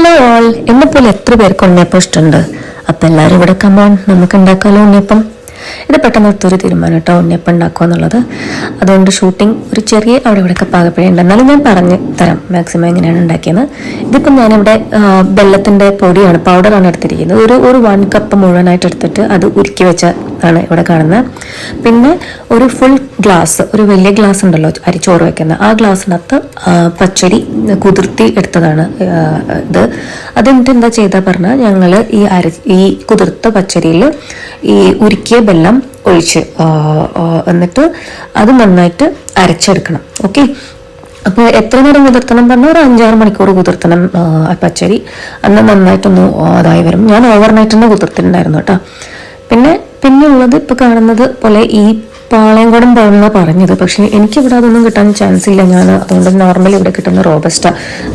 Hello all, എന്നെ പോലെ എത്ര പേർക്ക് ഉണ്ണിയപ്പം ഇഷ്ടമുണ്ട്? അപ്പം എല്ലാവരും ഇവിടെ കമോൺ, നമുക്ക് ഉണ്ടാക്കാമല്ലോ ഉണ്ണിയപ്പം. ഇത് പെട്ടെന്ന് എടുത്തൊരു തീരുമാനം കേട്ടോ, ഉണ്ണിയപ്പം ഉണ്ടാക്കുക എന്നുള്ളത്. അതുകൊണ്ട് ഷൂട്ടിംഗ് ഒരു ചെറിയ അവിടെ ഇവിടെയൊക്കെ പാകപ്പിഴയുണ്ട്, എന്നാലും ഞാൻ പറഞ്ഞ് തരാം മാക്സിമം എങ്ങനെയാണ് ഉണ്ടാക്കിയത്. ഇതിപ്പം ഞാനിവിടെ വെള്ളത്തിൻ്റെ പൊടിയാണ്, പൗഡറാണ് എടുത്തിരിക്കുന്നത്. ഒരു 1 കപ്പ് മുഴുവനായിട്ട് എടുത്തിട്ട് അത് ഉരുക്കി വെച്ച ആണ് ഇവിടെ കാണുന്നത്. പിന്നെ ഒരു ഫുൾ ഗ്ലാസ്, ഒരു വലിയ ഗ്ലാസ് ഉണ്ടല്ലോ അരിച്ചോറ് വെക്കുന്ന, ആ ഗ്ലാസ്സിനകത്ത് പച്ചരി കുതിർത്തി എടുത്തതാണ് ഇത്. അതെന്നിട്ട് എന്താ ചെയ്താൽ പറഞ്ഞാൽ ഞങ്ങൾ ഈ കുതിർത്ത പച്ചരിയിൽ ഈ ഉരുക്കിയ വെള്ളം ഒഴിച്ച് എന്നിട്ട് അത് നന്നായിട്ട് അരച്ചെടുക്കണം. ഓക്കെ, അപ്പോൾ എത്ര നേരം കുതിർത്തണം പറഞ്ഞാൽ ഒരു 5-6 മണിക്കൂർ കുതിർത്തണം പച്ചരി. അന്ന് നന്നായിട്ടൊന്ന് അതായി വരും. ഞാൻ ഓവർനൈറ്റ് തന്നെ കുതിർത്തിട്ടുണ്ടായിരുന്നു കേട്ടോ. പിന്നെ ഉള്ളത് ഇപ്പോൾ കാണുന്നത് പോലെ ഈ പാളയംകുടം പഴമെന്നാണ് പറഞ്ഞത്, പക്ഷേ എനിക്കിവിടെ അതൊന്നും കിട്ടാൻ ചാൻസ് ഇല്ല. ഞാൻ അതുകൊണ്ട് നോർമലി ഇവിടെ കിട്ടുന്ന റോബസ്റ്റ,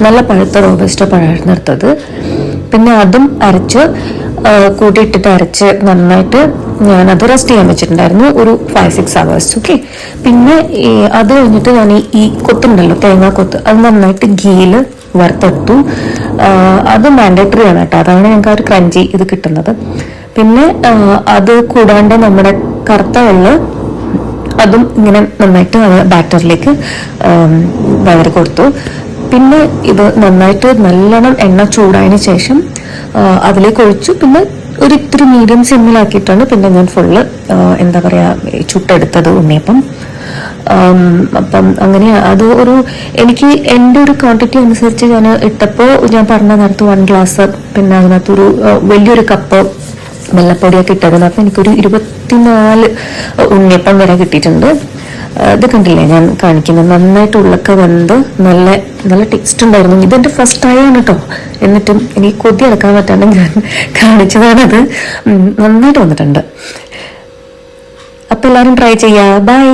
നല്ല പഴുത്ത റോബസ്റ്റ പഴമായിരുന്നു എടുത്തത്. പിന്നെ അതും അരച്ച് കൂട്ടിയിട്ടിട്ട് അരച്ച് നന്നായിട്ട് ഞാനത് റെസ്റ്റ് ചെയ്യാൻ വെച്ചിട്ടുണ്ടായിരുന്നു ഒരു 5-6 hours. ഓക്കെ, പിന്നെ അത് കഴിഞ്ഞിട്ട് ഞാൻ ഈ കൊത്തുണ്ടല്ലോ, തേങ്ങാക്കൊത്ത്, അത് നന്നായിട്ട് ഗീയിൽ വറുത്തെടുത്തു. അത് മാൻഡേറ്ററി ആണ് കേട്ടോ, അതാണ് ഞങ്ങൾക്ക് ആ ഒരു ക്രഞ്ചി ഇത് കിട്ടുന്നത്. പിന്നെ അത് കൂടാണ്ട് നമ്മുടെ കറുത്ത വെള്ളം അതും ഇങ്ങനെ നന്നായിട്ട് ബാറ്ററിലേക്ക് വയറി കൊടുത്തു. പിന്നെ ഇത് നന്നായിട്ട് നല്ലോണം എണ്ണ ചൂടായതിനു ശേഷം അതിലേക്ക് ഒഴിച്ചു. പിന്നെ ഇത്തിരി മീഡിയം സിമ്മിലാക്കിയിട്ടാണ് പിന്നെ ഞാൻ ഫുള്ള് എന്താ പറയുക ചുട്ടെടുത്തത് ഉണ്ണിയപ്പം. അപ്പം അങ്ങനെ അത് എനിക്ക് എൻ്റെ ഒരു ക്വാണ്ടിറ്റി അനുസരിച്ച് ഞാൻ ഇട്ടപ്പോൾ ഞാൻ പറഞ്ഞ നേരത്ത് 1 ഗ്ലാസ്, പിന്നെ അതിനകത്തൊരു വലിയൊരു കപ്പ് വെള്ളപ്പൊടിയൊക്കെ ഇട്ടതിന്. അപ്പം എനിക്കൊരു 24 ഉണ്ണിയപ്പം വരെ കിട്ടിയിട്ടുണ്ട്. ഇത് കണ്ടില്ലേ ഞാൻ കാണിക്കുന്നത്, നന്നായിട്ട് ഉള്ളൊക്കെ വെന്ത് നല്ല ടേസ്റ്റ് ഉണ്ടായിരുന്നു. ഇതെൻ്റെ ഫസ്റ്റ് ട്രൈ ആണ് കേട്ടോ, എന്നിട്ടും എനിക്ക് കൊതി അടക്കാൻ പറ്റാണ്ട് ഞാൻ കാണിച്ചതാണത്. നന്നായിട്ട് വന്നിട്ടുണ്ട്. അപ്പം എല്ലാവരും ട്രൈ ചെയ്യാം. ബൈ.